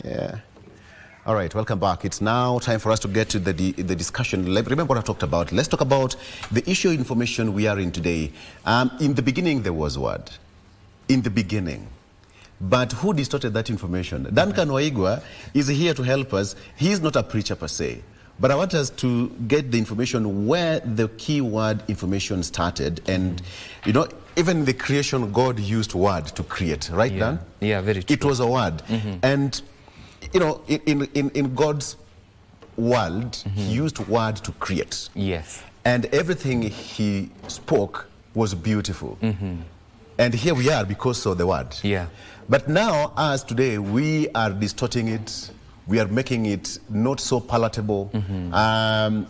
Yeah. All right, welcome back. It's now time for us to get to the discussion. Remember what I talked about. Let's talk about the issue of information we are in today. In the beginning, there was word. In the beginning. But who distorted that information? Duncan Maigua is here to help us. He's not a preacher per se. But I want us to get the information where the keyword information started. And, you know, even the creation, God used word to create, right, Dan? Yeah, very true. It was a word. And, you know, in God's world, he used word to create. Yes. And everything he spoke was beautiful. And here we are because of the word. Yeah. But now, as today, we are distorting it. We are making it not so palatable,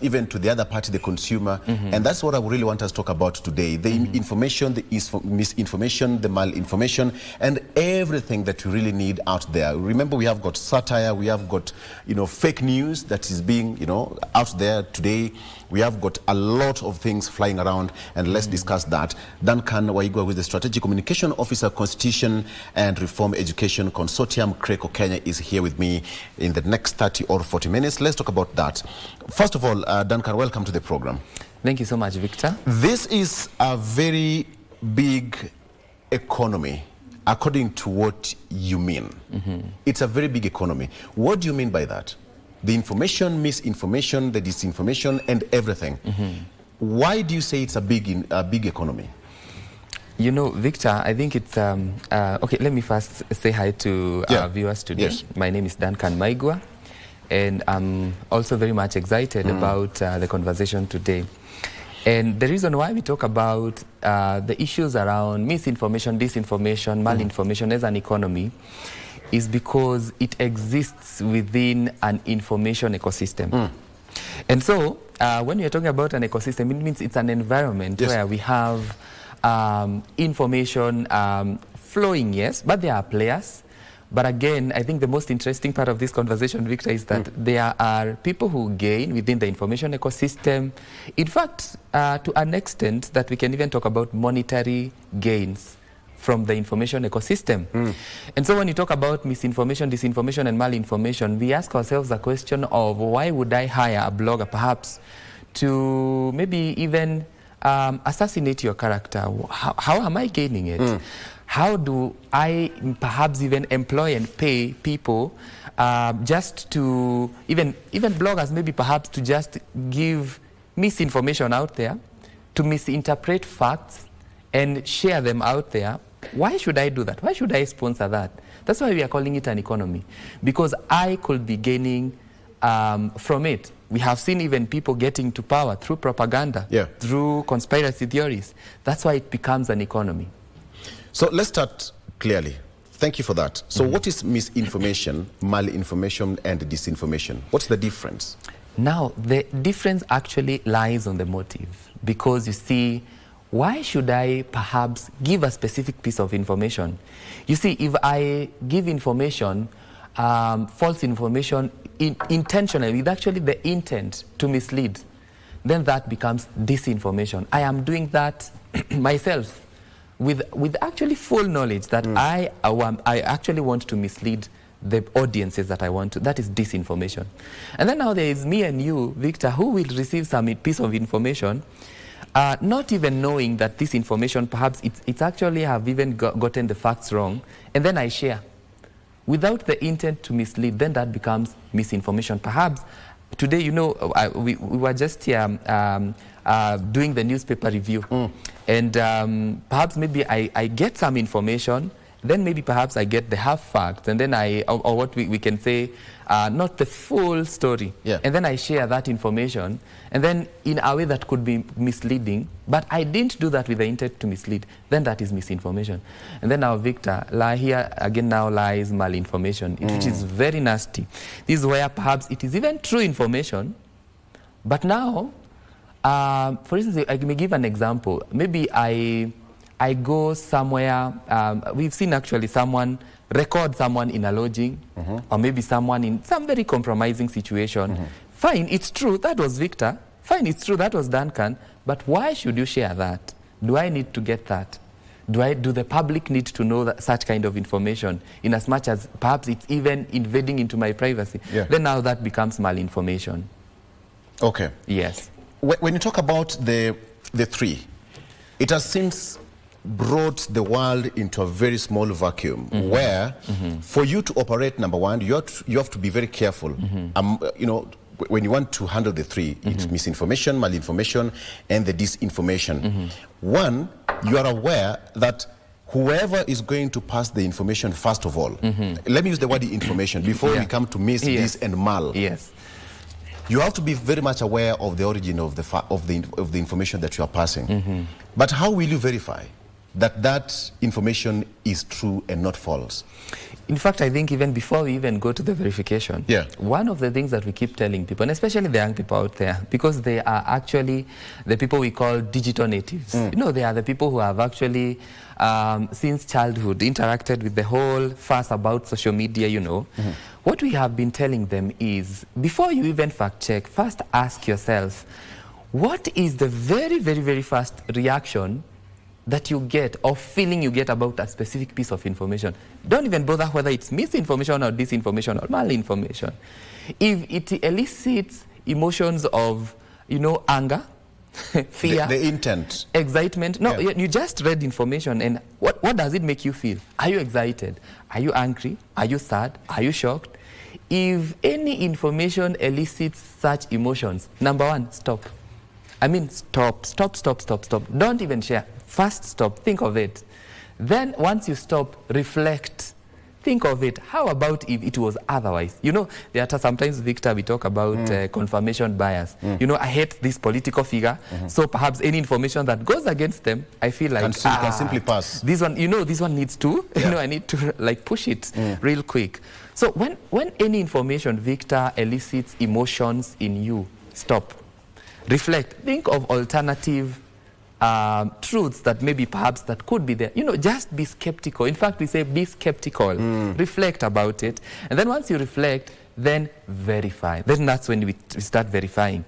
even to the other party, the consumer. And that's what I really want us to talk about today. The information, the misinformation, the malinformation, and everything that we really need out there. Remember, we have got satire, we have got, you know, fake news that is being, you know, out there today. We have got a lot of things flying around, and let's discuss that. Duncan Maigua, with the Strategic Communication Officer, Constitution and Reform Education Consortium, CRECO Kenya, is here with me in the next 30 or 40 minutes. Let's talk about that. First of all, Duncan, welcome to the program. Thank you so much, Victor. This is a very big economy, according to what you mean. It's a very big economy. What do you mean by that? The information, misinformation, the disinformation, and everything. Why do you say it's a big economy? You know, Victor, I think it's, okay, let me first say hi to our viewers today. Yes. My name is Duncan Maigua, and I'm also very much excited about the conversation today. And the reason why we talk about the issues around misinformation, disinformation, malinformation as an economy is because it exists within an information ecosystem. And so, when we are talking about an ecosystem, it means it's an environment where we have information flowing, yes, but there are players. But again, I think the most interesting part of this conversation, Victor, is that there are people who gain within the information ecosystem. In fact, to an extent that we can even talk about monetary gains from the information ecosystem. And so when you talk about misinformation, disinformation, and malinformation, we ask ourselves the question of why would I hire a blogger perhaps to maybe even assassinate your character? How am I gaining it? How do I perhaps even employ and pay people just to, even bloggers maybe perhaps to just give misinformation out there, to misinterpret facts and share them out there? Why should I do that? Why should I sponsor that? That's why we are calling it an economy, because I could be gaining from it. We have seen even people getting to power through propaganda, through conspiracy theories. That's why it becomes an economy. So let's start clearly. Thank you for that. So what is misinformation, malinformation, and disinformation? What's the difference? Now, the difference actually lies on the motive, because you see, why should I perhaps give a specific piece of information? You see, if I give information, false information, intentionally, with actually the intent to mislead, then that becomes disinformation. I am doing that myself with actually full knowledge that I actually want to mislead the audiences that I want to. That is disinformation. And then now there is me and you, Victor, who will receive some piece of information, not even knowing that this information, perhaps it's actually have even gotten the facts wrong, and then I share without the intent to mislead. Then that becomes misinformation. Perhaps today, you know, we were just here doing the newspaper review, and perhaps maybe I get some information, then maybe perhaps I get the half facts, and then or what we can say, not the full story. And then I share that information, and then in a way that could be misleading, but I didn't do that with the intent to mislead. Then that is misinformation. And then now, Victor, here again now lies malinformation, which is very nasty. This is where perhaps it is even true information, but now, for instance, I may give an example. Maybe I go somewhere, we've seen actually someone record someone in a lodging, or maybe someone in some very compromising situation. Fine, it's true, that was Victor. Fine, it's true, that was Duncan. But why should you share that? Do I need to get that? Do the public need to know that such kind of information in as much as perhaps it's even invading into my privacy? Yeah. Then now that becomes malinformation. Okay. Yes. When you talk about the three, it has since brought the world into a very small vacuum where for you to operate, number one, you have to be very careful. You know, when you want to handle the three, it's misinformation, malinformation, and the disinformation. One, you are aware that whoever is going to pass the information, first of all, let me use the word information before we come to mis, dis, and mal. Yes. You have to be very much aware of the origin of the information that you are passing. But how will you verify that that information is true and not false? In fact, I think even before we even go to the verification, one of the things that we keep telling people, and especially the young people out there, because they are actually the people we call digital natives. You know, they are the people who have actually, since childhood, interacted with the whole fuss about social media, you know. What we have been telling them is, before you even fact check, first ask yourself, what is the very, very, very first reaction that you get or feeling you get about a specific piece of information? Don't even bother whether it's misinformation or disinformation or malinformation. If it elicits emotions of, you know, anger, fear, the intent, excitement. No, you just read information, and what does it make you feel? Are you excited? Are you angry? Are you sad? Are you shocked? If any information elicits such emotions, number one, stop. I mean, stop. Don't even share. First, stop. Think of it. Then, once you stop, reflect. Think of it. How about if it was otherwise? You know, there are sometimes, Victor, we talk about confirmation bias. You know, I hate this political figure, so perhaps any information that goes against them, I feel like can simply pass. This one, you know, this one needs to, you know, I need to like push it real quick. So when any information, Victor, elicits emotions in you, stop. Reflect. Think of alternative truths that maybe perhaps that could be there. You know, just be skeptical. In fact, we say be skeptical. Reflect about it. And then once you reflect, then verify. Then that's when we start verifying.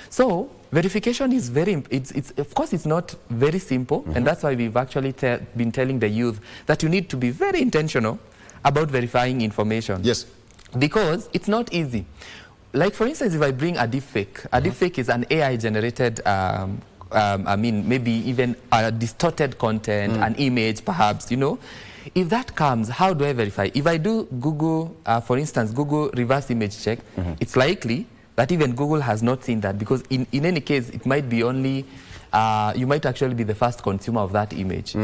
So verification is very, it's of course it's not very simple. And that's why we've actually been telling the youth that you need to be very intentional about verifying information. Yes. Because it's not easy. Like, for instance, if I bring a deepfake, a deepfake is an AI-generated, I mean, maybe even a distorted content, an image, perhaps, you know. If that comes, how do I verify? If I do Google, for instance, Google reverse image check, it's likely that even Google has not seen that, because in any case, it might be only, you might actually be the first consumer of that image.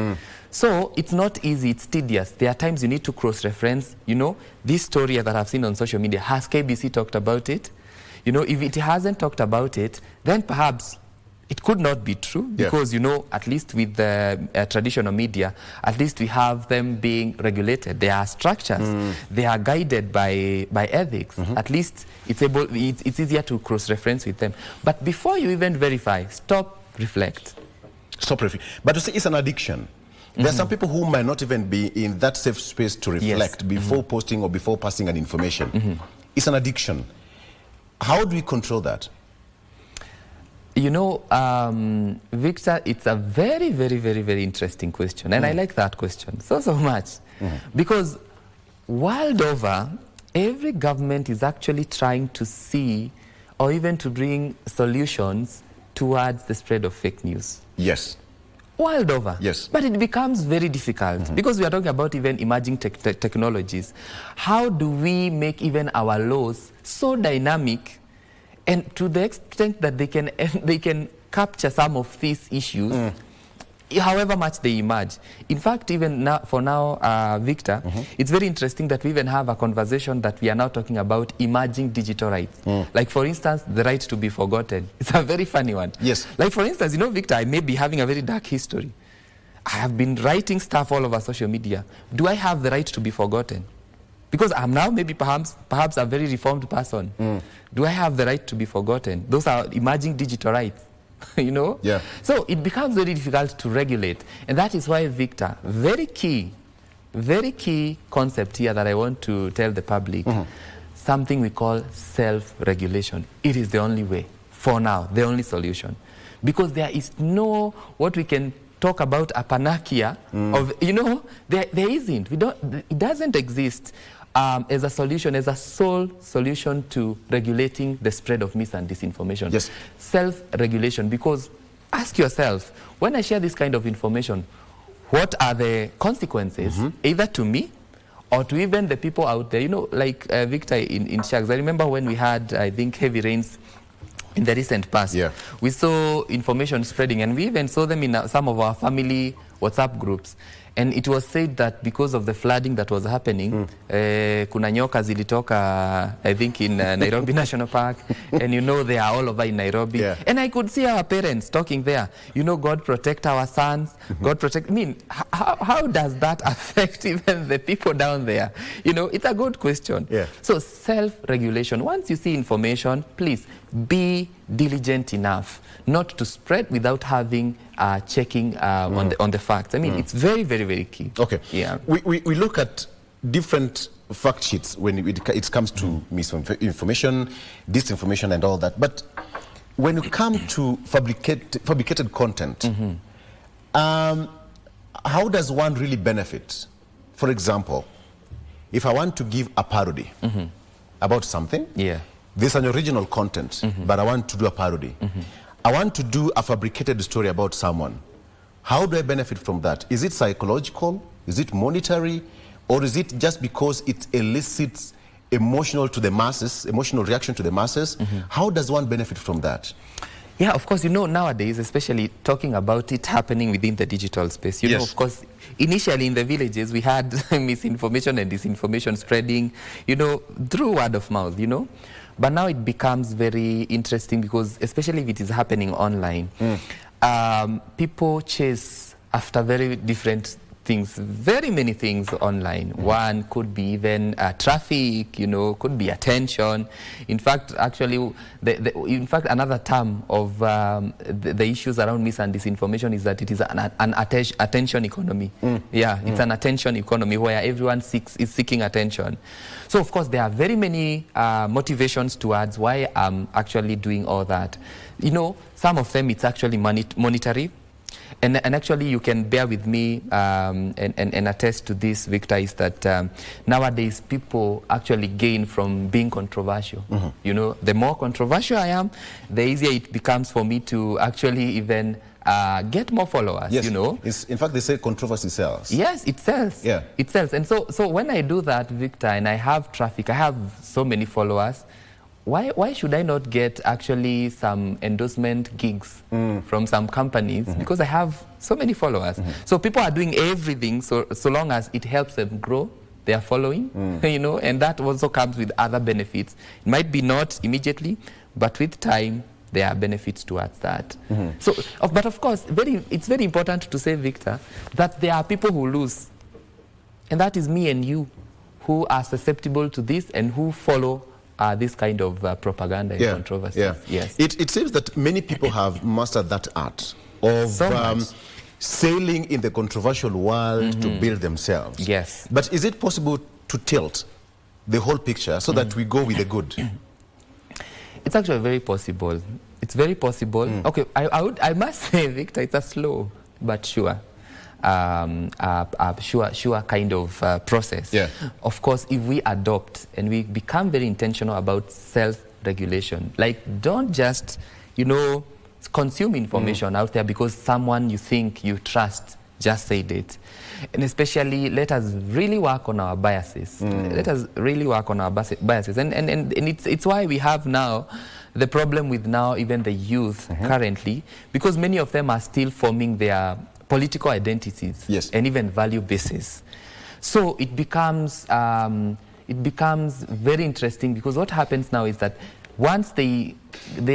So it's not easy, it's tedious. There are times you need to cross-reference, you know, this story that I've seen on social media, has KBC talked about it? You know, if it hasn't talked about it, then perhaps it could not be true, because, you know, at least with the traditional media, at least we have them being regulated. There are structures. They are guided by ethics. At least it's easier to cross-reference with them. But before you even verify, stop, reflect. Stop reflect. But you see, it's an addiction. There are some people who might not even be in that safe space to reflect before posting or before passing an information. It's an addiction. How do we control that? You know, Victor, it's a very, very, very, very interesting question. And I like that question so much. Because world over, every government is actually trying to see or even to bring solutions towards the spread of fake news. Yes. World over. Yes. But it becomes very difficult because we are talking about even emerging technologies. How do we make even our laws so dynamic, and to the extent that they can capture some of these issues, however much they emerge? In fact, even now, for now, Victor, it's very interesting that we even have a conversation that we are now talking about emerging digital rights. Like, for instance, the right to be forgotten. It's a very funny one. Yes. Like, for instance, you know, Victor, I may be having a very dark history. I have been writing stuff all over social media. Do I have the right to be forgotten? Because I'm now maybe perhaps a very reformed person. Do I have the right to be forgotten? Those are emerging digital rights. You know? Yeah. So it becomes very difficult to regulate. And that is why, Victor, very key concept here that I want to tell the public, something we call self-regulation. It is the only way, for now, the only solution. Because there is no, what we can talk about a panacea of, you know, there isn't. It doesn't exist as a solution, as a sole solution to regulating the spread of mis and disinformation. Yes. Self-regulation, because ask yourself, when I share this kind of information, what are the consequences, either to me or to even the people out there? You know, like Victor in Sharks, I remember when we had, I think, heavy rains in the recent past. Yeah. We saw information spreading, and we even saw them in some of our family WhatsApp groups. And it was said that because of the flooding that was happening, kuna nyoka zilitoka, I think, in Nairobi National Park, and you know they are all over in Nairobi. Yeah. And I could see our parents talking there, you know, God protect our sons, God protect. I mean, how does that affect even the people down there? You know, it's a good question. Yeah. So self-regulation, once you see information, please be diligent enough not to spread without having checking on the facts. I mean, it's very, very, very key. Okay. Yeah. We look at different fact sheets when it comes to misinformation, disinformation, and all that. But when you come to fabricated content, how does one really benefit? For example, if I want to give a parody about something, there's an original content, but I want to do a parody. I want to do a fabricated story about someone. How do I benefit from that? Is it psychological? Is it monetary? Or is it just because it elicits emotional to the masses, emotional reaction to the masses? How does one benefit from that? Yeah, of course, you know, nowadays, especially talking about it happening within the digital space, you know, of course, initially in the villages, we had misinformation and disinformation spreading, you know, through word of mouth, you know. But now it becomes very interesting because, especially if it is happening online, people chase after very different things, very many things online. One could be even traffic, you know, could be attention. In fact, actually, in fact, another term of the issues around mis and disinformation is that it is an attention economy. Yeah, it's an attention economy where everyone is seeking attention. So, of course, there are very many motivations towards why I'm actually doing all that. You know, some of them, it's actually monetary. And actually, you can bear with me and attest to this, Victor, is that nowadays people actually gain from being controversial. You know, the more controversial I am, the easier it becomes for me to actually even get more followers, you know. In fact, they say controversy sells. Yes, it sells. Yeah. It sells. And so when I do that, Victor, and I have traffic, I have so many followers, why should I not get actually some endorsement gigs from some companies? Because I have so many followers. So people are doing everything so long as it helps them grow their following, you know, and that also comes with other benefits. It might be not immediately, but with time, there are benefits towards that. So, but of course, it's very important to say, Victor, that there are people who lose. And that is me and you, who are susceptible to this and who follow this kind of propaganda and controversy. Yes. It seems that many people have mastered that art of sailing in the controversial world to build themselves. Yes. But is it possible to tilt the whole picture so that we go with the good? It's actually very possible. It's very possible. Okay, I must say, Victor, it's a slow but sure. Sure kind of process. Of course, if we adopt and we become very intentional about self-regulation, like don't just, you know, consume information out there because someone you think you trust just said it. And especially, let us really work on our biases. Let us really work on our biases. And it's why we have now the problem with now even the youth currently, because many of them are still forming their political identities and even value bases. So it becomes very interesting because what happens now is that once they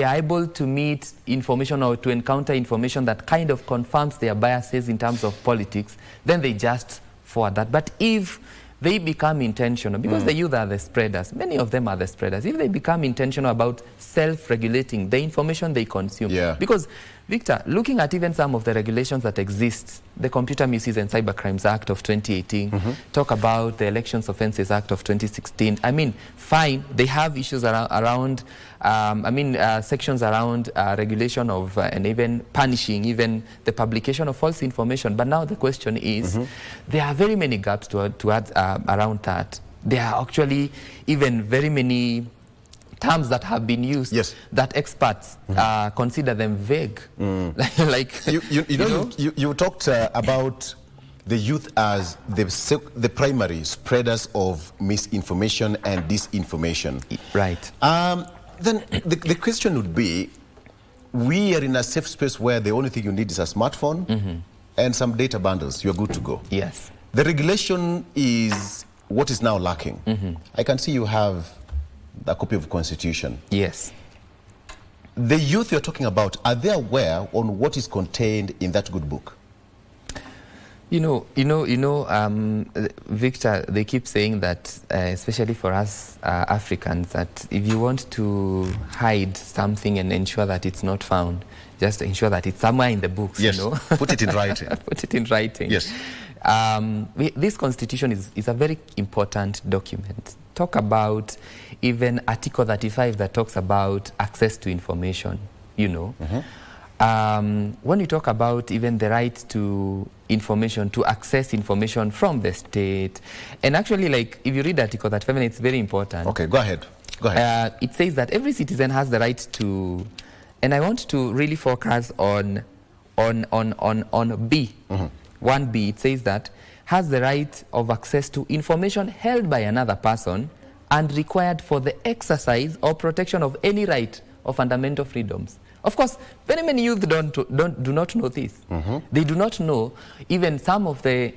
are able to meet information or to encounter information that kind of confirms their biases in terms of politics, then they just forward that. But if they become intentional, because the youth are the spreaders, many of them are the spreaders, if they become intentional about self-regulating the information they consume, because Victor, looking at even some of the regulations that exist, the Computer Misuse and Cybercrimes Act of 2018, talk about the Elections Offences Act of 2016. I mean, fine, they have issues around sections around regulation of and even punishing even the publication of false information. But now the question is, there are very many gaps to add around that. There are actually even very many terms that have been used that experts consider them vague. You talked about the youth as the primary spreaders of misinformation and disinformation. Right. Then the question would be, we are in a safe space where the only thing you need is a smartphone and some data bundles. You're good to go. Yes. The regulation is what is now lacking. I can see you have a copy of the Constitution. Yes. The youth you're talking about, are they aware on what is contained in that good book? Victor, they keep saying that, especially for us Africans, that if you want to hide something and ensure that it's not found, just ensure that it's somewhere in the books. Yes. You know? Put it in writing. Put it in writing. Yes. This Constitution is a very important document. Talk about even Article 35 that talks about access to information, you know. When you talk about even the right to information, to access information from the state, and actually, like, if you read Article 35, it's very important. Okay, go ahead. Go ahead. It says that every citizen has the right to, and I want to really focus on B. 1B, it says that has the right of access to information held by another person and required for the exercise or protection of any right or fundamental freedoms. Of course, very many youth do not know this. They do not know even some of the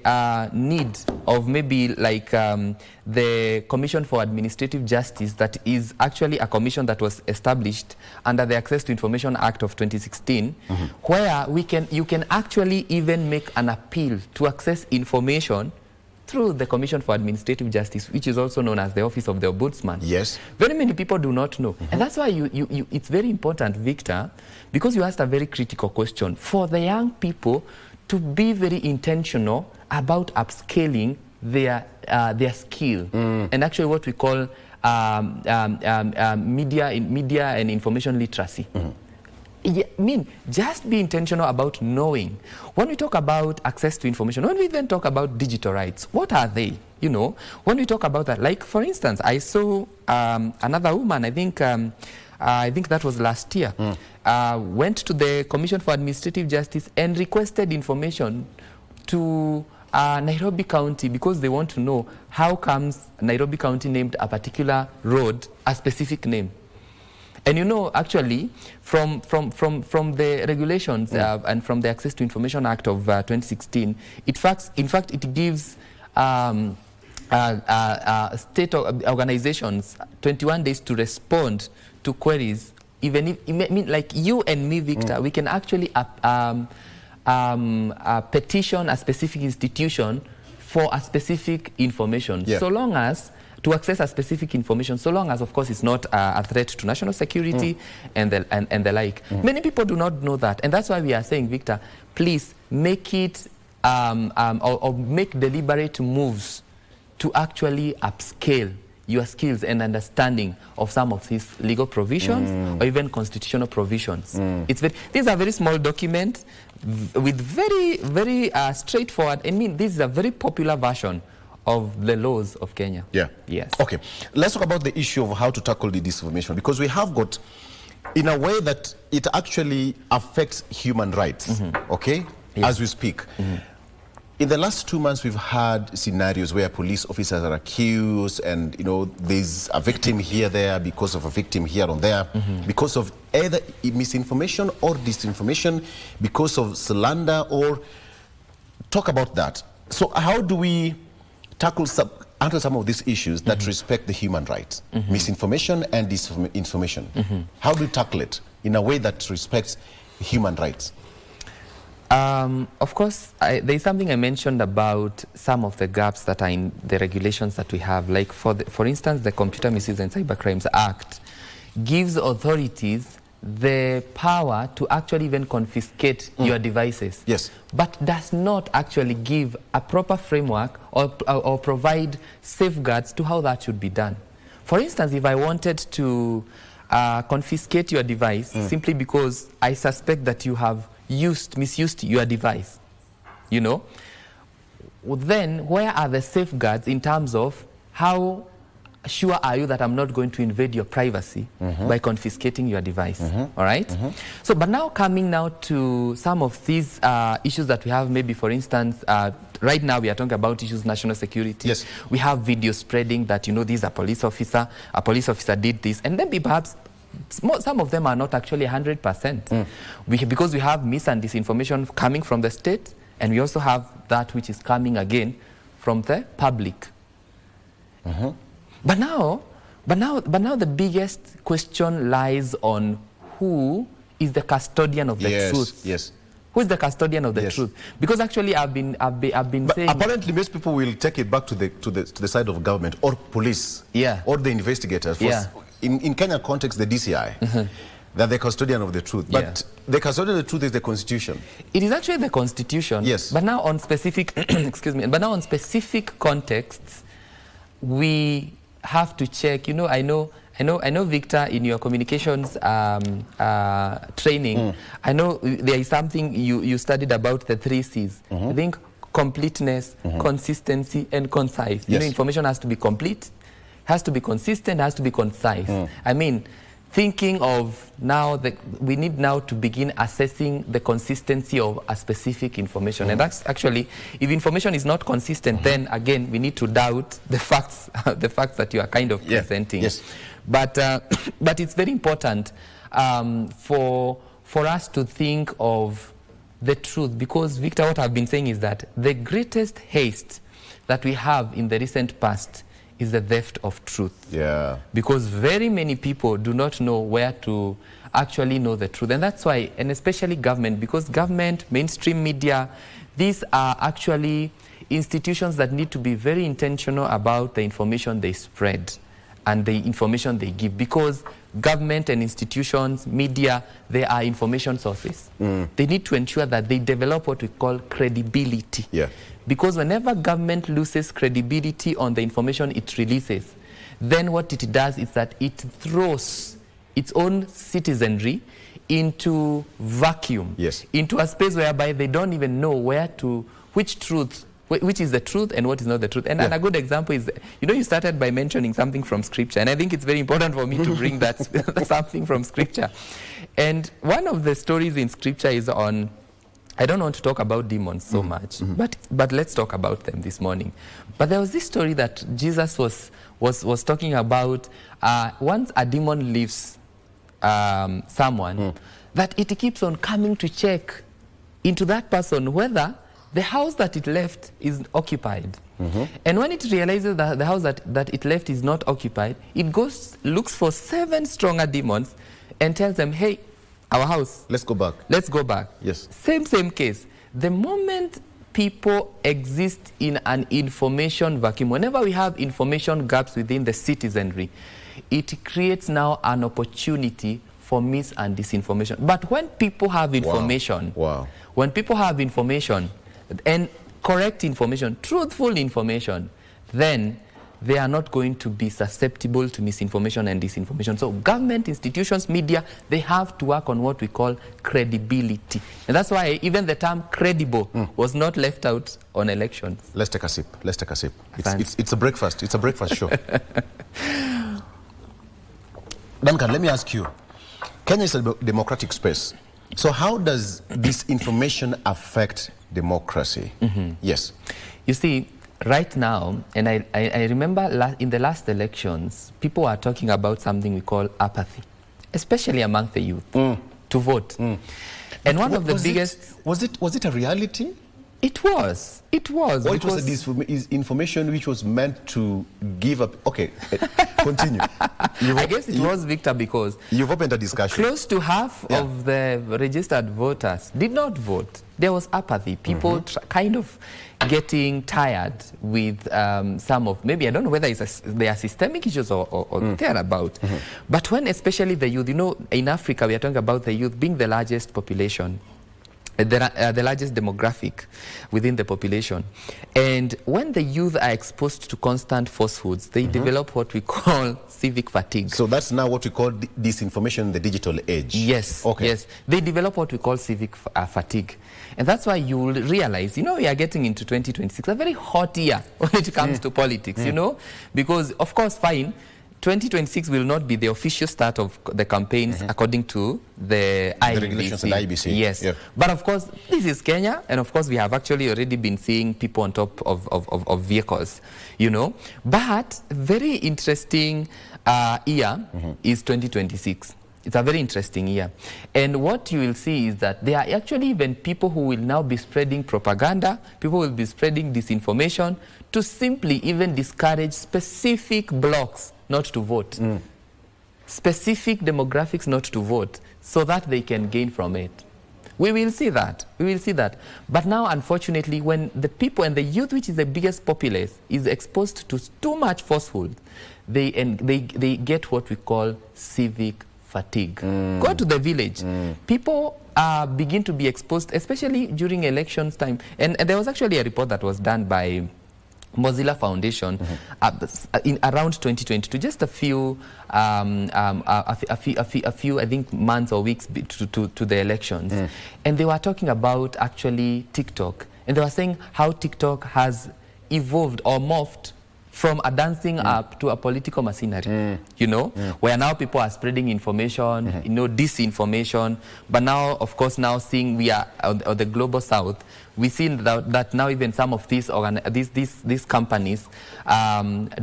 need of maybe like the Commission for Administrative Justice, that is actually a commission that was established under the Access to Information Act of 2016, where you can actually even make an appeal to access information through the Commission for Administrative Justice, which is also known as the Office of the Ombudsman. Yes. Very many people do not know. And that's why it's very important, Victor, because you asked a very critical question, for the young people to be very intentional about upscaling their skill. And actually what we call media and information literacy. I mean, just be intentional about knowing. When we talk about access to information, when we then talk about digital rights, what are they? You know, when we talk about that, like for instance, I saw another woman, I think that was last year, went to the Commission for Administrative Justice and requested information to Nairobi County because they want to know how comes Nairobi County named a particular road a specific name. And you know, actually, from the regulations and from the Access to Information Act of 2016, in fact, it gives state organizations 21 days to respond to queries. Even if, I mean, like you and me, Victor, we can actually petition a specific institution for a specific information, so long as to access a specific information, so long as, of course, it's not a threat to national security and the like. Many people do not know that, and that's why we are saying, Victor, please make it or make deliberate moves to actually upscale your skills and understanding of some of these legal provisions or even constitutional provisions. These are very small documents with very, very straightforward. I mean, this is a very popular version of the laws of Kenya. Yeah. Yes. Okay. Let's talk about the issue of how to tackle the disinformation, because we have got, in a way that it actually affects human rights, okay, as we speak. In the last 2 months, we've had scenarios where police officers are accused and, you know, there's a victim here, there, because of a victim here or there, because of either misinformation or disinformation, because of slander, or talk about that. So how do we tackle some of these issues that respect the human rights, misinformation and disinformation? How do we tackle it in a way that respects human rights? Of course, there is something I mentioned about some of the gaps that are in the regulations that we have. Like, for instance, the Computer Misuse and Cybercrimes Act gives authorities the power to actually even confiscate your devices. Yes. But does not actually give a proper framework or provide safeguards to how that should be done. For instance, if I wanted to confiscate your device simply because I suspect that you have misused your device, you know, then where are the safeguards in terms of how sure are you that I'm not going to invade your privacy by confiscating your device? All right? So, but now coming now to some of these issues that we have, maybe for instance, right now we are talking about issues national security. Yes. We have video spreading that, you know, this is a police officer did this, and then perhaps some of them are not actually 100%. Because we have mis and disinformation coming from the state, and we also have that which is coming again from the public. But now the biggest question lies on who is the custodian of the truth. Yes. Who is the custodian of the truth? Because actually I've been saying. Apparently, most people will take it back to the side of government or police. Or the investigators. In Kenya context, the DCI. They're the custodian of the truth. But the custodian of the truth is the Constitution. It is actually the Constitution. Yes. But now on specific, excuse me. But now on specific contexts, we have to check. You know, I know, Victor, in your communications training, I know there is something you studied about the 3 C's. I think completeness, consistency, and concise. You know, information has to be complete, has to be consistent, has to be concise. I mean, thinking of now that we need now to begin assessing the consistency of a specific information. And that's actually, if information is not consistent, then again, we need to doubt the facts, that you are kind of presenting. Yes. But it's very important for us to think of the truth, because Victor, what I've been saying is that the greatest haste that we have in the recent past is the theft of truth. Because very many people do not know where to actually know the truth. And that's why, and especially government, because government, mainstream media, these are actually institutions that need to be very intentional about the information they spread and the information they give, because government and institutions, media, they are information sources. They need to ensure that they develop what we call credibility. Because whenever government loses credibility on the information it releases, then what it does is that it throws its own citizenry into vacuum, into a space whereby they don't even know which is the truth and what is not the truth. And a good example is, you know, you started by mentioning something from Scripture, and I think it's very important for me to bring that something from Scripture. And one of the stories in Scripture is on, I don't want to talk about demons so much, but let's talk about them this morning. But there was this story that Jesus was talking about. Once a demon leaves someone, that it keeps on coming to check into that person whether the house that it left is occupied. And when it realizes that the house that it left is not occupied, it looks for 7 stronger demons and tells them, hey, our house. Let's go back. Let's go back. Yes. Same case. The moment people exist in an information vacuum, whenever we have information gaps within the citizenry, it creates now an opportunity for mis and disinformation. But when people have information, when people have information and correct information, truthful information, then they are not going to be susceptible to misinformation and disinformation. So government, institutions, media, they have to work on what we call credibility. And that's why even the term credible was not left out on elections. Let's take a sip. It's a breakfast. It's a breakfast show. Duncan, let me ask you. Kenya is a democratic space. So how does this information affect democracy? Yes. You see, right now, and I remember in the last elections, people are talking about something we call apathy, especially among the youth, to vote. And one of the biggest... Was it a reality? It was. Or it was information which was meant to give up. Okay, continue. I guess it was, Victor, because you've opened a discussion. Close to half of the registered voters did not vote. There was apathy. People kind of getting tired with some of, maybe, I don't know whether they are systemic issues or they're about. But when especially the youth, you know, in Africa we are talking about the youth being the largest population, the largest demographic within the population. And when the youth are exposed to constant falsehoods, they develop what we call civic fatigue. So that's now what we call disinformation in the digital age. Yes, okay. Yes. They develop what we call civic fatigue. And that's why you will realize, you know, we are getting into 2026, a very hot year when it comes to politics, you know, because, of course, fine, 2026 will not be the official start of the campaigns according to the regulations of the IBC. Yes. Yeah. But of course, this is Kenya, and of course we have actually already been seeing people on top of vehicles, you know. But very interesting year is 2026. It's a very interesting year. And what you will see is that there are actually even people who will now be spreading propaganda, people will be spreading disinformation to simply even discourage specific blocks not to vote, specific demographics not to vote, so that they can gain from it. We will see that. We will see that. But now, unfortunately, when the people and the youth, which is the biggest populace, is exposed to too much falsehood, they get what we call civic fatigue. Go to the village. People begin to be exposed, especially during elections time. And there was actually a report that was done by Mozilla Foundation in around 2022, just a few, I think, months or weeks to the elections. And they were talking about actually TikTok. And they were saying how TikTok has evolved or morphed from a dancing app to a political machinery, you know, where now people are spreading information, you know, disinformation. But now, of course, now seeing we are on the global south, we see that now even some of these companies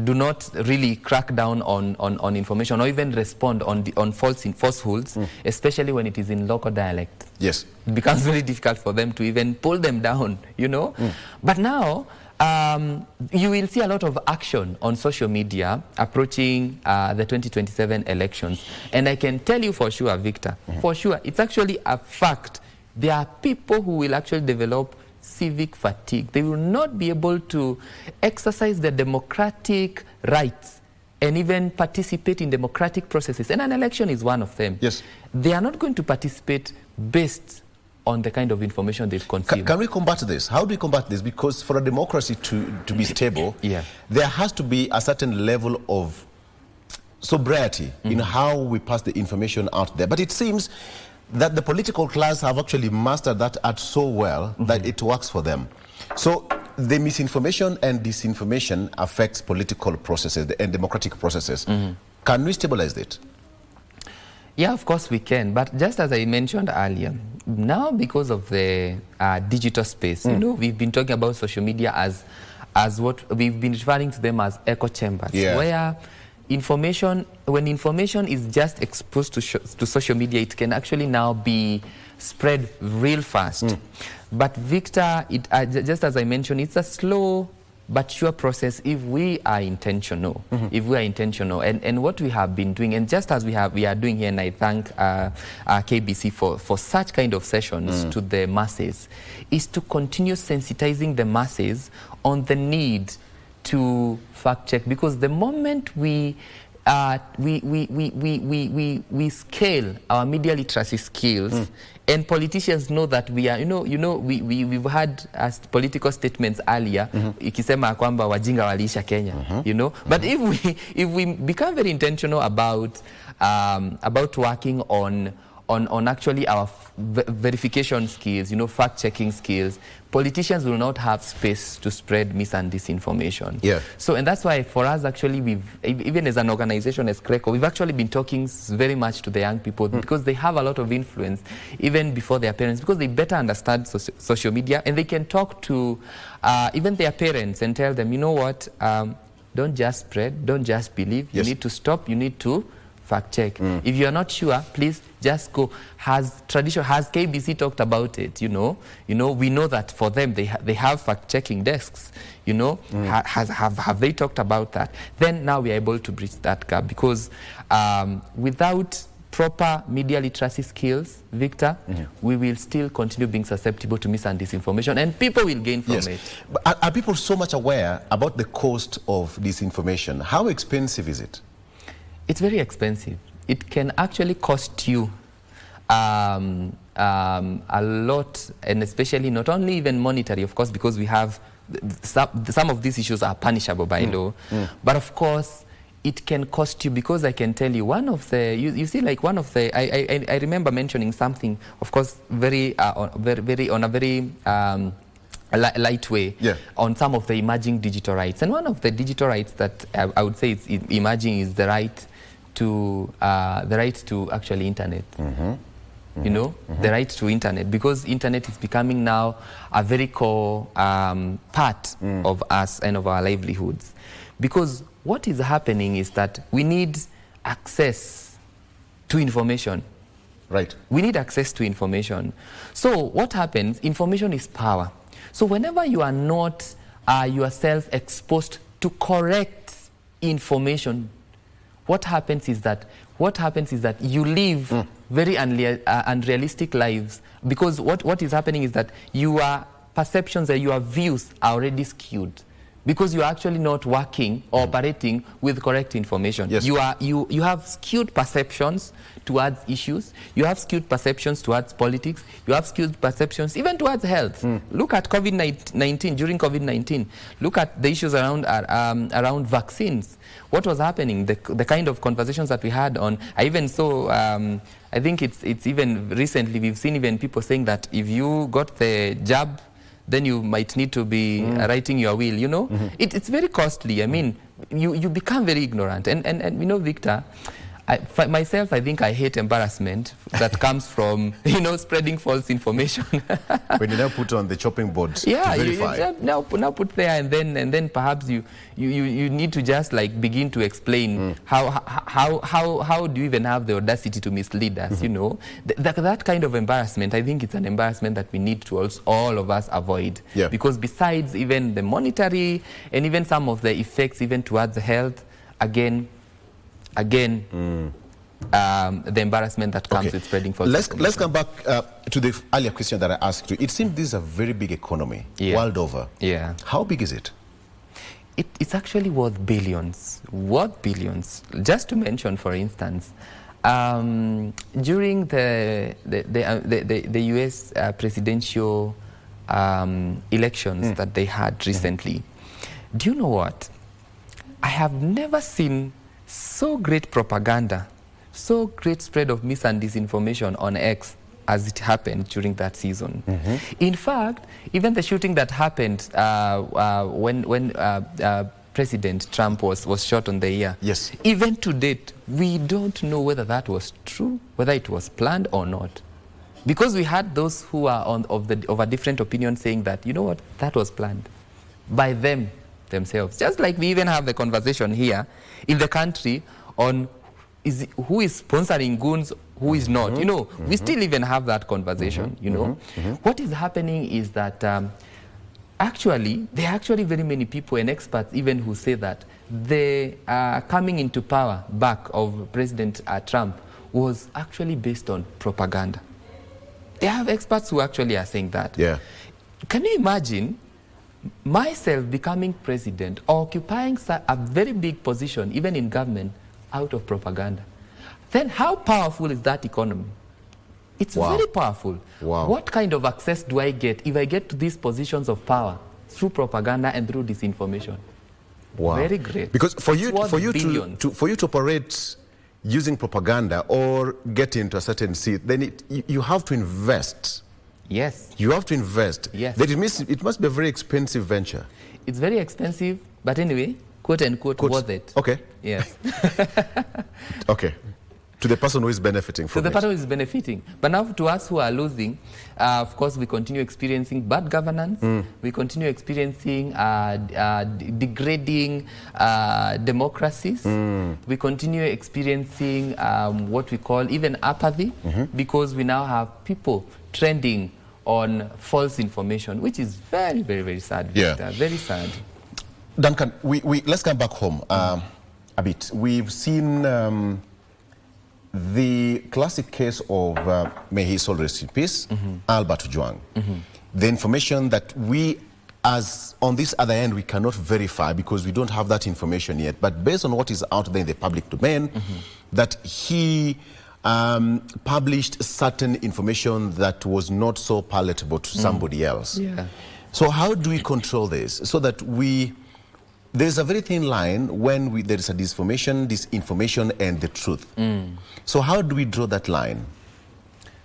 do not really crack down on information or even respond on falsehoods, especially when it is in local dialect. Yes. It becomes very difficult for them to even pull them down, you know. But now, you will see a lot of action on social media approaching the 2027 elections. And I can tell you for sure, Victor, for sure, it's actually a fact. There are people who will actually develop civic fatigue. They will not be able to exercise their democratic rights and even participate in democratic processes. And an election is one of them. Yes. They are not going to participate based on the kind of information they've consumed. Can we combat this? How do we combat this? Because for a democracy to be stable, there has to be a certain level of sobriety in how we pass the information out there. But it seems that the political class have actually mastered that art so well that it works for them. So the misinformation and disinformation affects political processes and democratic processes. Can we stabilize it? Yeah, of course we can. But just as I mentioned earlier, now because of the digital space, you know, we've been talking about social media as what we've been referring to them as echo chambers, where information, when information is just exposed to social media, it can actually now be spread real fast. But Victor, just as I mentioned, it's a slow but sure process if we are intentional. If we are intentional, and what we have been doing, and just as we are doing here, and I thank KBC for such kind of sessions to the masses, is to continue sensitizing the masses on the need to fact check, because the moment we scale our media literacy skills, and politicians know that we are, we've had as political statements earlier, ikisema kwamba wajinga waliisha Kenya, you know. But if we become very intentional about working on actually our verification skills, you know, fact-checking skills, politicians will not have space to spread mis and disinformation. So, and that's why for us, actually, even as an organization, as CRECO, we've actually been talking very much to the young people, because they have a lot of influence, even before their parents, because they better understand social media, and they can talk to even their parents and tell them, you know what, don't just spread, don't just believe, you need to stop, you need to fact check. If you are not sure, please just go. Has KBC talked about it? We know that for them they have fact checking desks. Have they talked about that? Then now we are able to bridge that gap, because without proper media literacy skills, Victor, we will still continue being susceptible to mis and disinformation, and people will gain from it. But are people so much aware about the cost of disinformation? How expensive is it? It's very expensive. It can actually cost you a lot, and especially not only even monetary, of course, because we have some of these issues are punishable by law, but of course it can cost you, because I can tell you one of the, you see, like one of the, I remember mentioning something, of course, very on a very light way, on some of the emerging digital rights. And one of the digital rights that I would say is emerging is the right to actually internet. The right to internet, because internet is becoming now a very core part of us and of our livelihoods. Because what is happening is that we need access to information. Right. We need access to information. So what happens, information is power. So whenever you are not yourself exposed to correct information, what happens is that you live very unrealistic lives, because what is happening is that your perceptions and your views are already skewed, because you are actually not working or operating with correct information. Yes. You have skewed perceptions towards issues. You have skewed perceptions towards politics. You have skewed perceptions even towards health. Look at COVID-19. During COVID-19, look at the issues around vaccines. What was happening? The kind of conversations that we had on. I even saw. I think it's even recently we've seen even people saying that if you got the jab, then you might need to be writing your will, It's very costly. I mean, you become very ignorant. And Victor, myself, I think I hate embarrassment that comes from, spreading false information. When you now put on the chopping board to verify. You now put there, and then perhaps you need to just like begin to explain how do you even have the audacity to mislead us, That kind of embarrassment, I think it's an embarrassment that we need to all of us avoid. Yeah. Because besides even the monetary and even some of the effects even towards health, again, the embarrassment that comes with spreading false information. Let's come back to the earlier question that I asked you. It seems this is a very big economy world over. Yeah. How big is it? It's actually worth billions. Just to mention, for instance, during the US presidential elections that they had recently, do you know what? I have never seen so great propaganda, so great spread of mis and disinformation on X as it happened during that season. In fact, even the shooting that happened when President Trump was shot on the ear. Yes. Even to date, we don't know whether that was true, whether it was planned or not. Because we had those who are of a different opinion saying that, you know what, that was planned by themselves. Just like we even have the conversation here in the country on who is sponsoring goons, who is not. We still even have that conversation, What is happening is that actually, there are actually very many people and experts even who say that the coming into power back of President Trump was actually based on propaganda. They have experts who actually are saying that. Yeah. Can you imagine myself becoming president, occupying a very big position, even in government, out of propaganda? Then how powerful is that economy? It's very powerful. Wow. What kind of access do I get if I get to these positions of power through propaganda and through disinformation? Wow. Very great. Because for you to operate using propaganda or get into a certain seat, then you have to invest. Yes. You have to invest. Yes. That it must be a very expensive venture. It's very expensive, but anyway, quote unquote, worth it. Okay. Yes. Okay. To the person who is benefiting from it. To the person who is benefiting. But now to us who are losing, of course, we continue experiencing bad governance. We continue experiencing degrading democracies. We continue experiencing what we call even apathy, because we now have people trending on false information, which is very, very, very sad. Yeah. Very sad. Duncan, let's come back home a bit. We've seen the classic case of, may his soul rest in peace, Albert Ojwang. The information that we, as on this other end, we cannot verify because we don't have that information yet. But based on what is out there in the public domain, that he published certain information that was not so palatable to somebody else. Yeah. So how do we control this so that there's a very thin line when there is a disinformation and the truth. So how do we draw that line?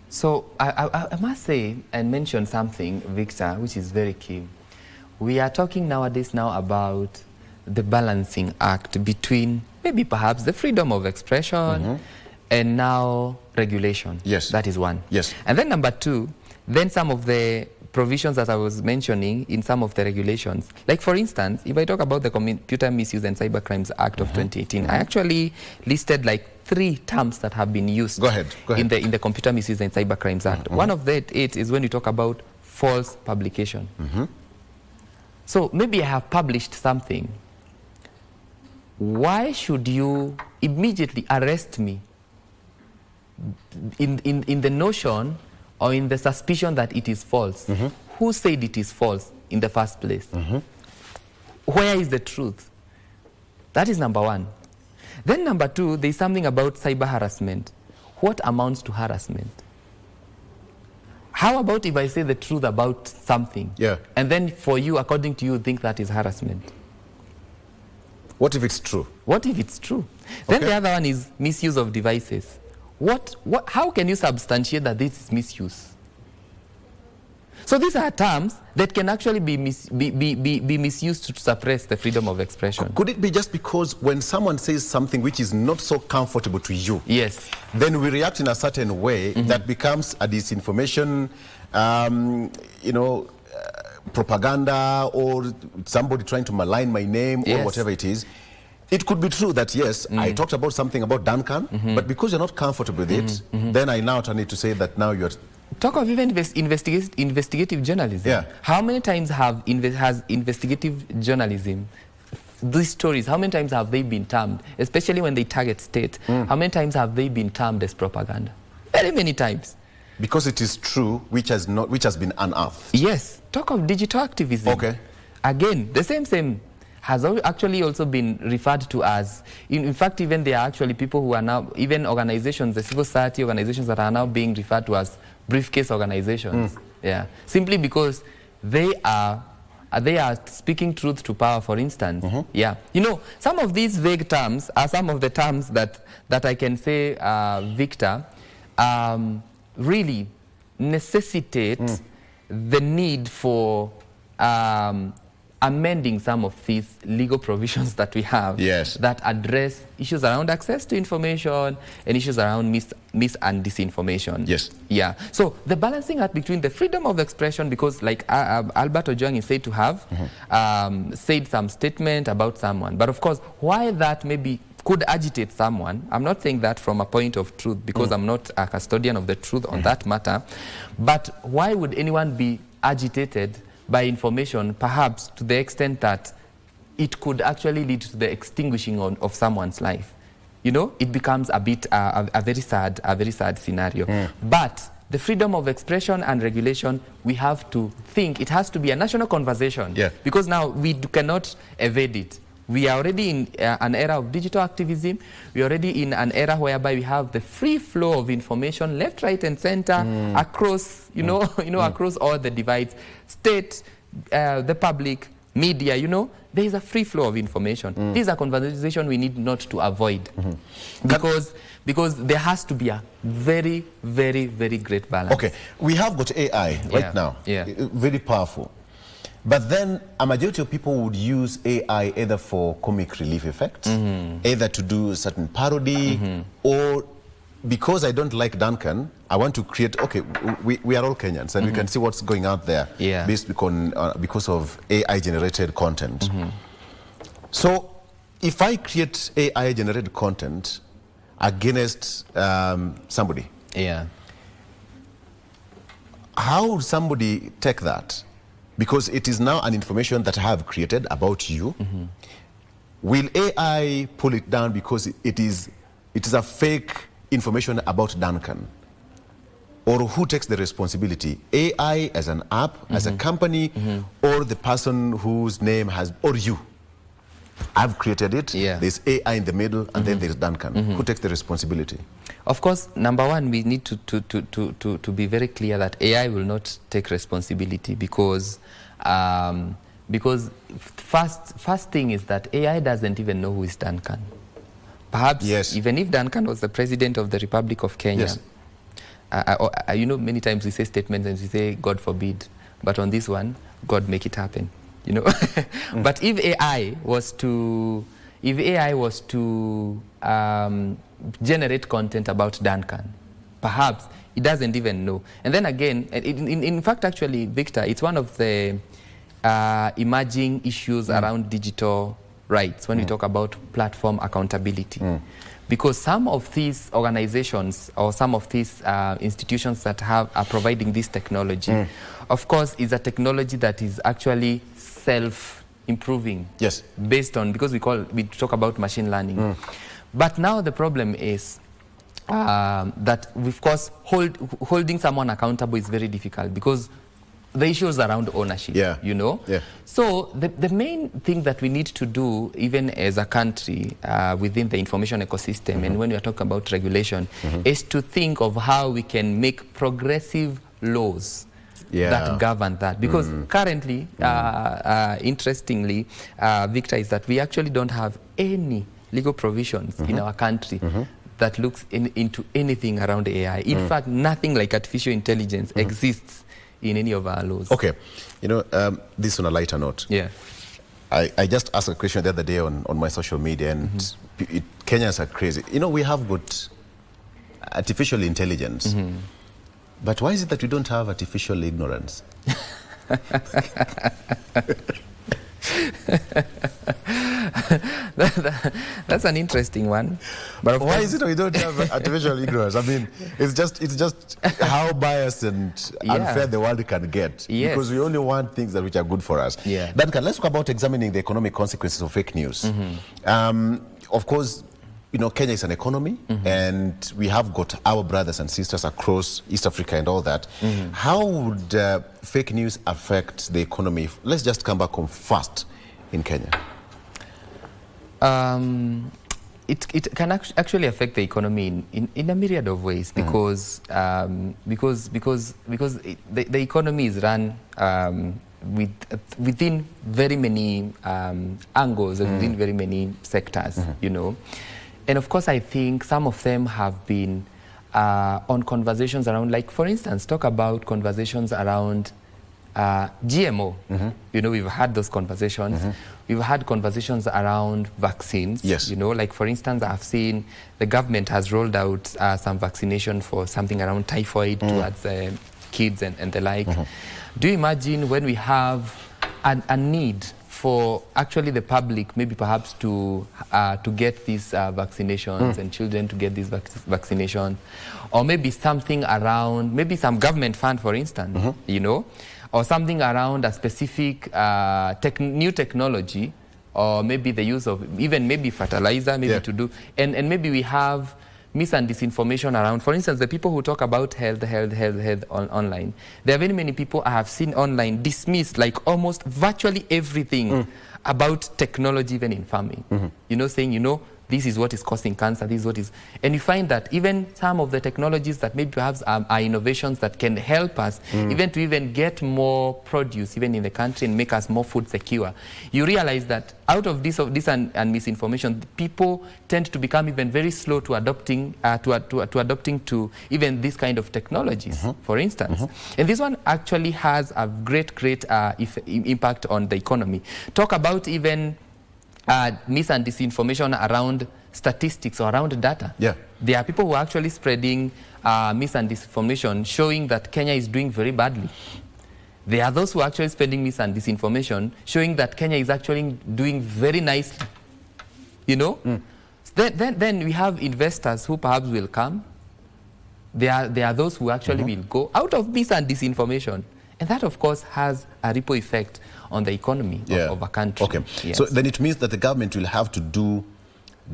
So I must say and mention something, Victor, which is very key. We are talking nowadays about the balancing act between maybe perhaps the freedom of expression and now regulation. Yes. That is one. Yes. And then number two, then some of the provisions that I was mentioning in some of the regulations. Like for instance, if I talk about the Computer Misuse and Cybercrimes Act of 2018, I actually listed like 3 terms that have been used. Go ahead. In the Computer Misuse and Cybercrimes Act. One of it is when you talk about false publication. So maybe I have published something. Why should you immediately arrest me in the notion or in the suspicion that it is false? Who said it is false in the first place? Where is the truth? That is number one. Then number two, there is something about cyber harassment. What amounts to harassment? How about if I say the truth about something, and then for you, according to you, think that is harassment? What if it's true? What if it's true? Then the other one is misuse of devices. How can you substantiate that this is misuse? So these are terms that can actually be misused to suppress the freedom of expression. Could it be just because when someone says something which is not so comfortable to you, yes, then we react in a certain way that becomes a disinformation, propaganda, or somebody trying to malign my name, or whatever it is? It could be true that, yes, I talked about something about Duncan, but because you're not comfortable with it, then I now turn it to say that now you're... Talk of even investigative journalism. Yeah. How many times has investigative journalism, these stories, how many times have they been termed, especially when they target state, how many times have they been termed as propaganda? Very many times. Because it is true, which has been unearthed. Yes. Talk of digital activism. Okay. Again, the same has actually also been referred to as, in fact, even there are actually people who are now, even organizations, the civil society organizations that are now being referred to as briefcase organizations. Yeah. Simply because they are speaking truth to power, for instance. Yeah. You know, some of these vague terms are some of the terms that I can say, Victor, really necessitate the need for amending some of these legal provisions that we have that address issues around access to information and issues around mis and disinformation. Yes. Yeah. So the balancing act between the freedom of expression, because like Albert Ojwang is said to have said some statement about someone, but of course why that maybe could agitate someone. I'm not saying that from a point of truth, because I'm not a custodian of the truth on that matter, but why would anyone be agitated by information, perhaps to the extent that it could actually lead to the extinguishing of someone's life? You know, it becomes a bit a very sad scenario. But the freedom of expression and regulation, we have to think it has to be a national conversation, because now we cannot evade it. We are already in an era of digital activism. We are already in an era whereby we have the free flow of information, left, right, and center, across, across all the divides, state, the public, media. You know, there is a free flow of information. These are conversations we need not to avoid, because there has to be a very, very, very great balance. Okay, we have got AI right now, very powerful. But then a majority of people would use AI either for comic relief effects, either to do certain parody, or because I don't like Duncan, I want to create, okay, we are all Kenyans, and we can see what's going out there based because of AI-generated content. So if I create AI-generated content against somebody, how would somebody take that? Because it is now an information that I have created about you. Will AI pull it down because it is a fake information about Duncan? Or who takes the responsibility? AI as an app, as a company, or the person whose name has, or you? I've created it, there's AI in the middle, and then there's Duncan. Who takes the responsibility? Of course, number one, we need to be very clear that AI will not take responsibility because first thing is that AI doesn't even know who is Duncan. Perhaps even if Duncan was the president of the Republic of Kenya, you know, many times we say statements and we say, God forbid, but on this one, God make it happen, you know. But if AI was to generate content about Duncan, perhaps he doesn't even know. And then again, in fact, actually, Victor, it's one of the emerging issues around digital rights when we talk about platform accountability. Because some of these organizations or some of these institutions that are providing this technology, of course, is a technology that is actually self-improving. Yes. Based on, because we talk about machine learning. But now the problem is that, of course, holding someone accountable is very difficult because the issues around ownership, you know. So the main thing that we need to do, even as a country within the information ecosystem, and when we are talking about regulation, is to think of how we can make progressive laws that govern that. Because currently, interestingly, Victor, is that we actually don't have any legal provisions in our country that looks into anything around AI. In fact, nothing like artificial intelligence exists in any of our laws. Okay, you know, this on a lighter note. I just asked a question the other day on my social media, and Kenyans are crazy. You know, we have got artificial intelligence, but why is it that we don't have artificial ignorance? That's an interesting one. But why is it we don't have artificial ignorance? I mean, it's just how biased and unfair the world can get. Because we only want things which are good for us. Duncan, let's talk about examining the economic consequences of fake news. Of course, you know, Kenya is an economy, and we have got our brothers and sisters across East Africa and all that. How would fake news affect the economy? Let's just come back home first in Kenya. It can actually affect the economy in a myriad of ways because the economy is run within very many angles and within very many sectors, you know. And of course, I think some of them have been on conversations around, like, for instance, talk about conversations around GMO. You know, we've had those conversations. We've had conversations around vaccines. You know, like, for instance, I've seen the government has rolled out some vaccination for something around typhoid towards kids and the like. Do you imagine when we have a need for actually the public, maybe perhaps to get these vaccinations and children to get these vaccinations, or maybe something around, maybe some government fund, for instance, you know, or something around a specific new technology, or maybe the use of even maybe fertilizer, maybe to do, and maybe we have mis and disinformation around. For instance, the people who talk about health online, there are very many people I have seen online dismiss like almost virtually everything about technology, even in farming. You know, saying, you know, this is what is causing cancer, this is what is... And you find that even some of the technologies that maybe perhaps are innovations that can help us even to even get more produce even in the country and make us more food secure, you realize that out of this and misinformation, people tend to become even very slow to adopting to even this kind of technologies, for instance. And this one actually has a great impact on the economy. Talk about even mis and disinformation around statistics or around data. There are people who are actually spreading mis and disinformation, showing that Kenya is doing very badly. There are those who are actually spreading mis and disinformation, showing that Kenya is actually doing very nicely. You know? Then we have investors who perhaps will come. There are those who actually will go out of mis and disinformation. And that, of course, has a ripple effect on the economy of a country. Okay. Yes. So then it means that the government will have to do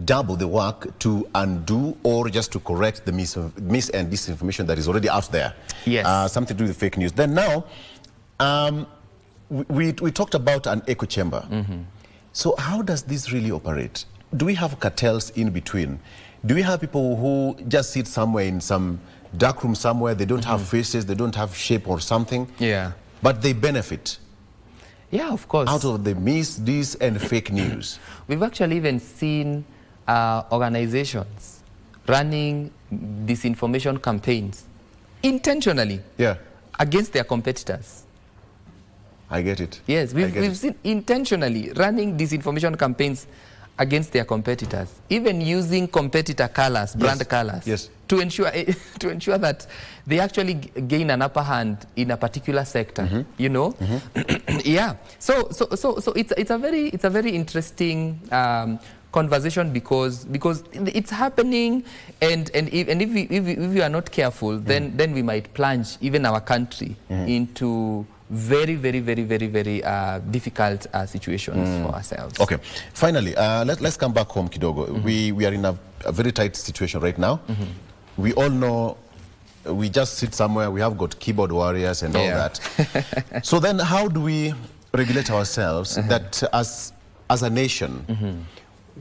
double the work to undo or just to correct the mis and disinformation that is already out there. Yes. Something to do with fake news. Then now, we talked about an echo chamber. So how does this really operate? Do we have cartels in between? Do we have people who just sit somewhere in some dark room somewhere, they don't have faces, they don't have shape or something, but they benefit? Yeah, of course. Out of the mis, dis, and fake news. We've actually even seen organizations running disinformation campaigns intentionally against their competitors. I get it. Yes, we've seen intentionally running disinformation campaigns against their competitors, even using competitor colors, brand colors, to ensure that they actually gain an upper hand in a particular sector. You know, yeah. So it's a very interesting conversation because it's happening, and if we are not careful, then we might plunge even our country into very difficult situations for ourselves. Okay, finally, let's come back home, Kidogo. We are in a very tight situation right now. We all know we just sit somewhere, we have got keyboard warriors and all that. So then how do we regulate ourselves that as a nation,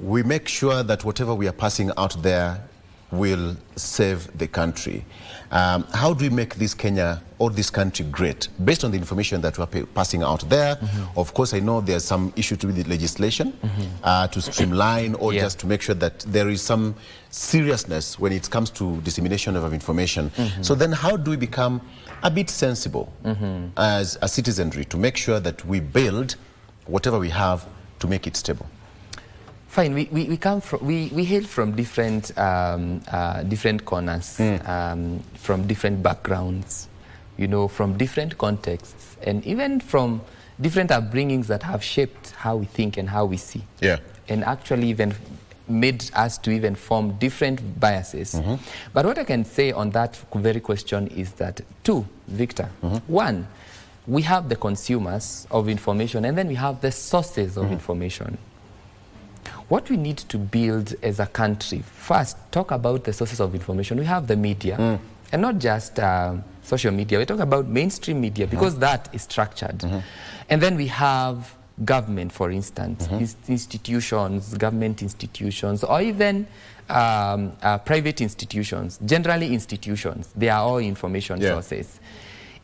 we make sure that whatever we are passing out there will save the country? How do we make this Kenya or this country great based on the information that we're passing out there? Of course, I know there's some issue to with the legislation to streamline or just to make sure that there is some seriousness when it comes to dissemination of information. So then how do we become a bit sensible as a citizenry to make sure that we build whatever we have to make it stable? Fine. We come from we hail from different different corners, from different backgrounds, you know, from different contexts, and even from different upbringings that have shaped how we think and how we see. And actually even made us to even form different biases. But what I can say on that very question is that two, Victor. One, we have the consumers of information, and then we have the sources of information. What we need to build as a country, first, talk about the sources of information. We have the media, and not just social media. We talk about mainstream media because that is structured. And then we have government, for instance, institutions, government institutions, or even private institutions, generally institutions. They are all information sources.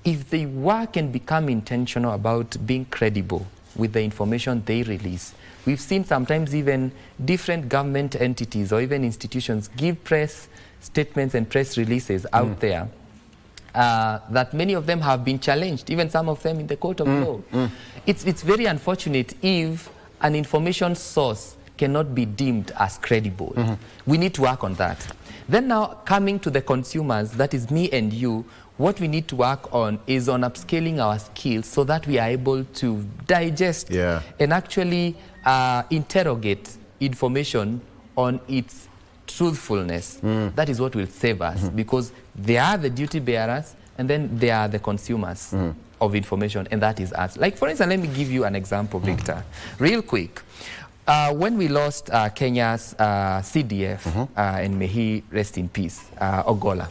If they work and become intentional about being credible with the information they release, we've seen sometimes even different government entities or even institutions give press statements and press releases out there that many of them have been challenged, even some of them in the court of law. It's very unfortunate if an information source cannot be deemed as credible. We need to work on that. Then now coming to the consumers, that is me and you, what we need to work on is on upscaling our skills so that we are able to digest and actually interrogate information on its truthfulness. That is what will save us, because they are the duty bearers and then they are the consumers of information, and that is us. Like, for instance, let me give you an example, Victor, real quick. When we lost Kenya's CDF, and may he rest in peace, Ogola,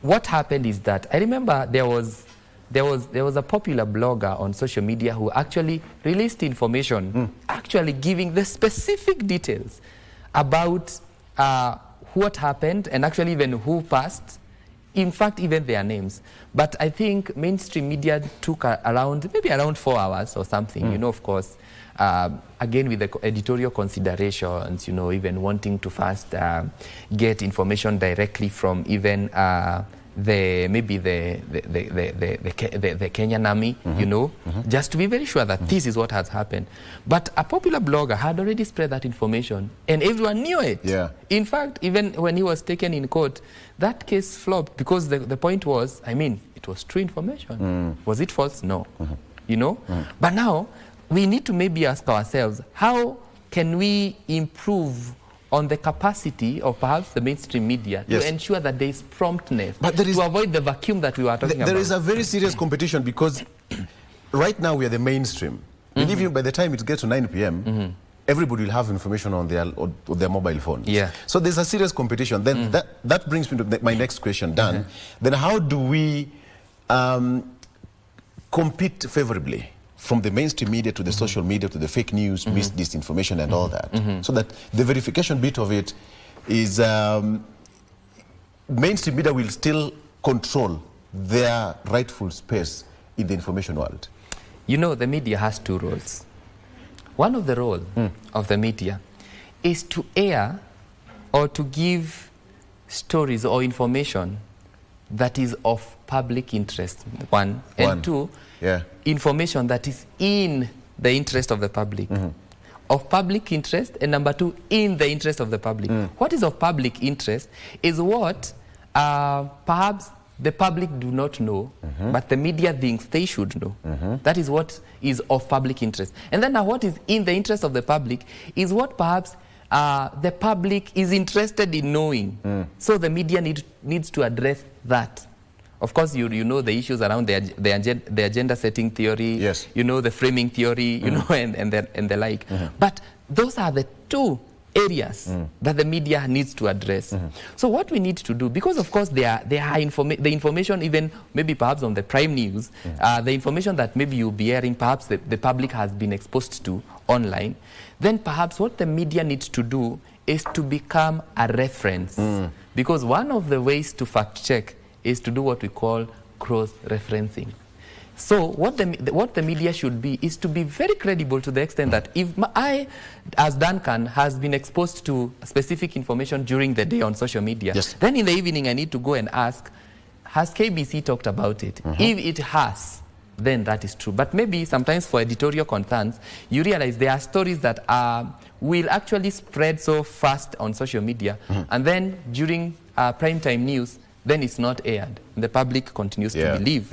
what happened is that I remember there was a popular blogger on social media who actually released information, actually giving the specific details about what happened and actually even who passed, in fact even their names. But I think mainstream media took maybe around 4 hours or something, you know, of course, again with the editorial considerations, you know, even wanting to first get information directly from even maybe the Kenyan army, you know, just to be very sure that this is what has happened. But a popular blogger had already spread that information, and everyone knew it. Yeah. In fact, even when he was taken in court, that case flopped because the point was, I mean, it was true information. Was it false? No. You know? But now, we need to maybe ask ourselves, how can we improve on the capacity of perhaps the mainstream media to ensure that there is promptness, to avoid the vacuum that we were talking about? There is a very serious competition because right now we are the mainstream. Believe you, by the time it gets to 9 p.m., everybody will have information on their mobile phones. Yeah. So there's a serious competition. Then that brings me to my next question, Dan. Then how do we compete favorably from the mainstream media to the social media to the fake news, disinformation and all that, so that the verification bit of it is mainstream media will still control their rightful space in the information world? You know, the media has two roles. One of the roles of the media is to air or to give stories or information that is of public interest, one. And two, information that is in the interest of the public. Of public interest, and number two, in the interest of the public. What is of public interest is what perhaps the public do not know, but the media thinks they should know. That is what is of public interest. And then now what is in the interest of the public is what perhaps the public is interested in knowing. So the media needs to address that. Of course, you know the issues around the agenda setting theory, you know the framing theory, you know, and the like. But those are the two areas that the media needs to address. So what we need to do, because of course the information, even maybe perhaps on the prime news, the information that maybe you'll be hearing, perhaps the public has been exposed to online, then perhaps what the media needs to do is to become a reference. Because one of the ways to fact check is to do what we call cross-referencing. So what the media should be is to be very credible to the extent that if I, as Duncan, has been exposed to specific information during the day on social media, then in the evening I need to go and ask, has KBC talked about it? If it has, then that is true. But maybe sometimes for editorial concerns, you realize there are stories that will actually spread so fast on social media, and then during prime time news, then it's not aired. The public continues to believe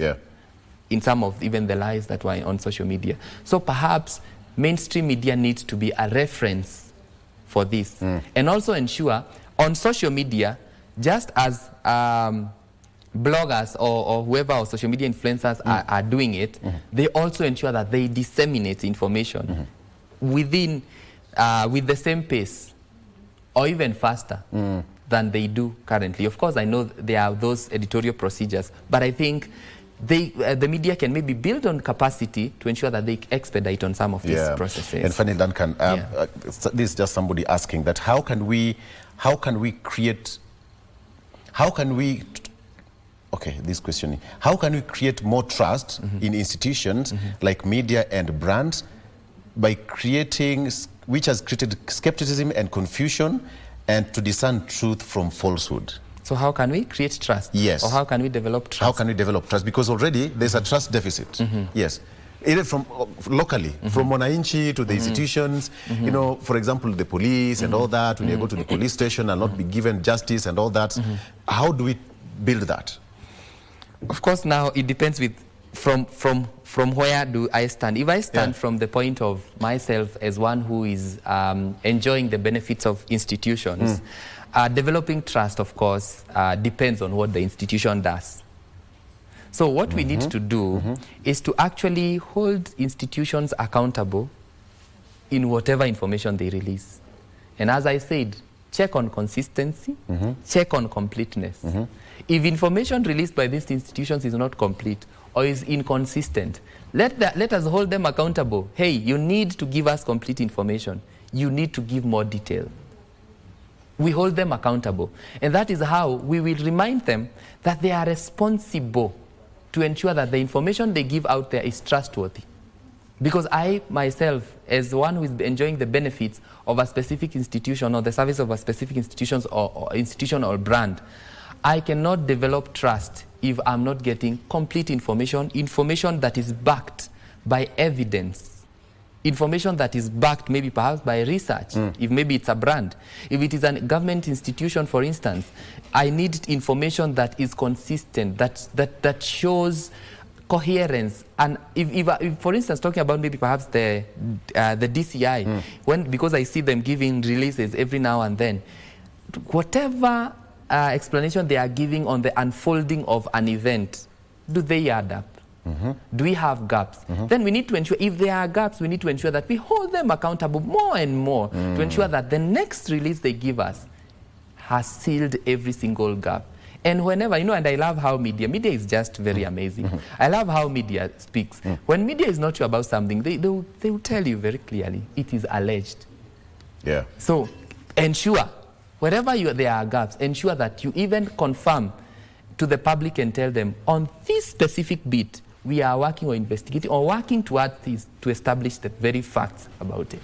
in some of even the lies that were on social media. So perhaps mainstream media needs to be a reference for this. And also ensure on social media, just as bloggers or whoever or social media influencers are doing it, they also ensure that they disseminate information within, with the same pace or even faster than they do currently. Of course, I know there are those editorial procedures, but I think the media can maybe build on capacity to ensure that they expedite on some of these processes. And finally, Duncan, this is just somebody asking that how can we create more trust in institutions like media and brands by creating, which has created skepticism and confusion, and to discern truth from falsehood? So how can we create trust? Yes. Or how can we develop trust? How can we develop trust? Because already there's a trust deficit. Yes. Either from locally, from Mwananchi to the institutions, you know, for example, the police and all that, when you go to the police station and not be given justice and all that, how do we build that? Of course, now it depends from where do I stand. If I stand from the point of myself as one who is enjoying the benefits of institutions, developing trust, of course, depends on what the institution does. So what we need to do is to actually hold institutions accountable in whatever information they release. And as I said, check on consistency, check on completeness. If information released by these institutions is not complete or is inconsistent, let us hold them accountable. Hey, you need to give us complete information. You need to give more detail. We hold them accountable. And that is how we will remind them that they are responsible to ensure that the information they give out there is trustworthy. Because I, myself, as one who is enjoying the benefits of a specific institution or the service of a specific institution or brand, I cannot develop trust if I'm not getting complete information that is backed by evidence, information that is backed maybe perhaps by research, if maybe it's a brand. If it is a government institution, for instance, I need information that is consistent, that shows coherence. And if for instance, talking about maybe perhaps the DCI, because I see them giving releases every now and then, whatever explanation they are giving on the unfolding of an event, do they add up? Do we have gaps? Then we need to ensure, if there are gaps, we need to ensure that we hold them accountable more and more to ensure that the next release they give us has sealed every single gap. And whenever, and I love how media is just very amazing. I love how media speaks. When media is not sure about something, they will tell you very clearly, it is alleged. Yeah. So ensure, wherever there are gaps, ensure that you even confirm to the public and tell them, on this specific bit, we are working or investigating or working towards this to establish the very facts about it.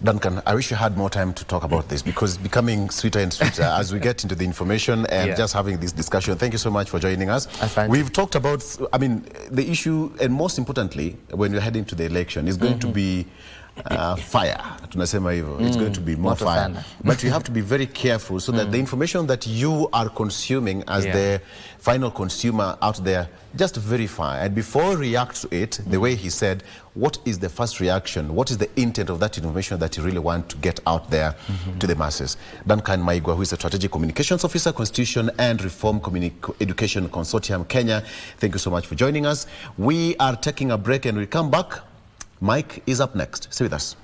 Duncan, I wish you had more time to talk about this, because it's becoming sweeter and sweeter as we get into the information and just having this discussion. Thank you so much for joining us. We've talked about, the issue, and most importantly, when you're heading to the election, is going to be fire. Tunasema hivyo. It's going to be more fire. But you have to be very careful so that the information that you are consuming as the final consumer out there, just verify. And before react to it, the way he said, what is the first reaction? What is the intent of that information that you really want to get out there to the masses? Duncan Maigua, who is a Strategic Communications Officer, Constitution and Reform Education Consortium, Kenya. Thank you so much for joining us. We are taking a break and we come back. Mike is up next. Stay with us.